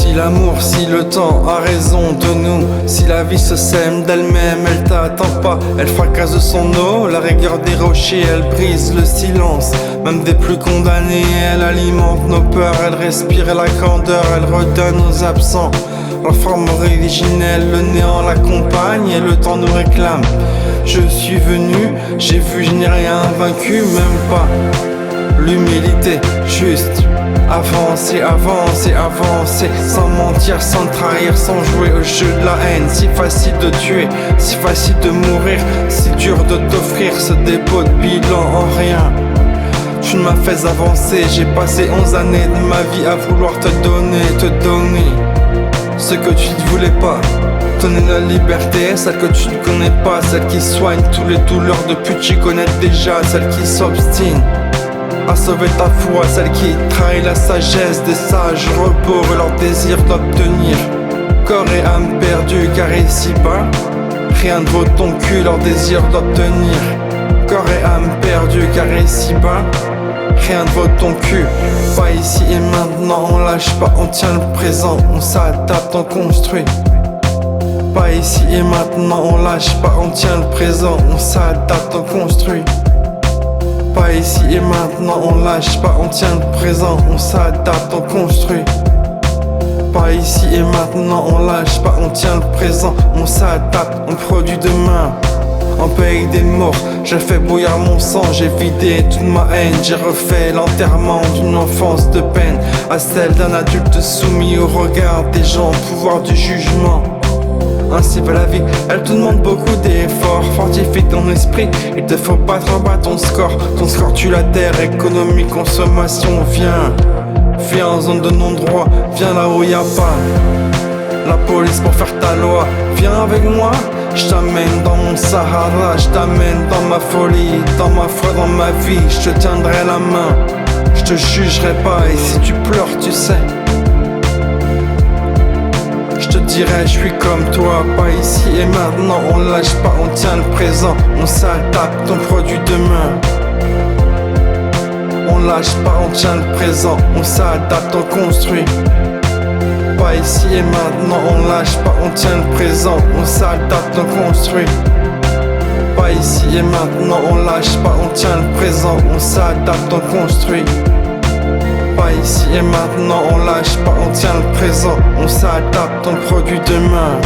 Si l'amour, si le temps a raison de nous, si la vie se sème d'elle-même, elle t'attend pas, elle fracasse son eau, la rigueur des rochers, elle brise le silence. Même des plus condamnés, elle alimente nos peurs, elle respire la candeur, elle redonne aux absents leur forme originelle, le néant l'accompagne et le temps nous réclame. Je suis venu, j'ai vu, je n'ai rien vaincu, même pas l'humilité, juste avancer, avancer, avancer, sans mentir, sans trahir, sans jouer au jeu de la haine. Si facile de tuer, si facile de mourir, si dur de t'offrir ce dépôt de bilan en rien. Tu ne m'as fait avancer, j'ai passé 11 années de ma vie à vouloir te donner ce que tu ne voulais pas. Donner la liberté, celle que tu ne connais pas, celle qui soigne tous les douleurs depuis que tu connais déjà, celle qui s'obstine à sauver ta foi, celle qui trahit la sagesse des sages, repos et leur désir d'obtenir corps et âme perdus, car ici-bas rien ne vaut ton cul, leur désir d'obtenir corps et âme perdus, car ici-bas rien ne vaut ton cul. Pas ici et maintenant, on lâche pas, on tient le présent, on s'adapte, on construit. Pas ici et maintenant, on lâche pas, on tient le présent, on s'adapte, on construit. Pas ici et maintenant, on lâche pas, on tient le présent, on s'adapte, on construit. Pas ici et maintenant, on lâche pas, on tient le présent, on s'adapte, on produit demain. En pays des morts, j'ai fait bouillir mon sang, j'ai vidé toute ma haine, j'ai refait l'enterrement d'une enfance de peine à celle d'un adulte soumis au regard des gens, au pouvoir du jugement. Ainsi va la vie, elle te demande beaucoup d'efforts. Fortifie ton esprit, il te faut battre en bas ton score. Ton score tue la terre, économie, consommation. Viens en zone de non-droit, viens là où y a pas la police pour faire ta loi. Viens avec moi, je t'amène dans mon Sahara, je t'amène dans ma folie, dans ma foi, dans ma vie. Je te tiendrai la main, je te jugerai pas. Et si tu pleures, tu sais, je te dirais, je suis comme toi. Pas ici et maintenant, on lâche pas, on tient le présent, on s'adapte, on produit demain. On lâche pas, on tient le présent, on s'adapte, on construit. Pas ici et maintenant, on lâche pas, on tient le présent, on s'adapte, on construit. Pas ici et maintenant, on lâche pas, on tient le présent, on s'adapte, on construit. Pas ici et maintenant, on lâche pas, on tient le présent, on s'adapte, on produit demain.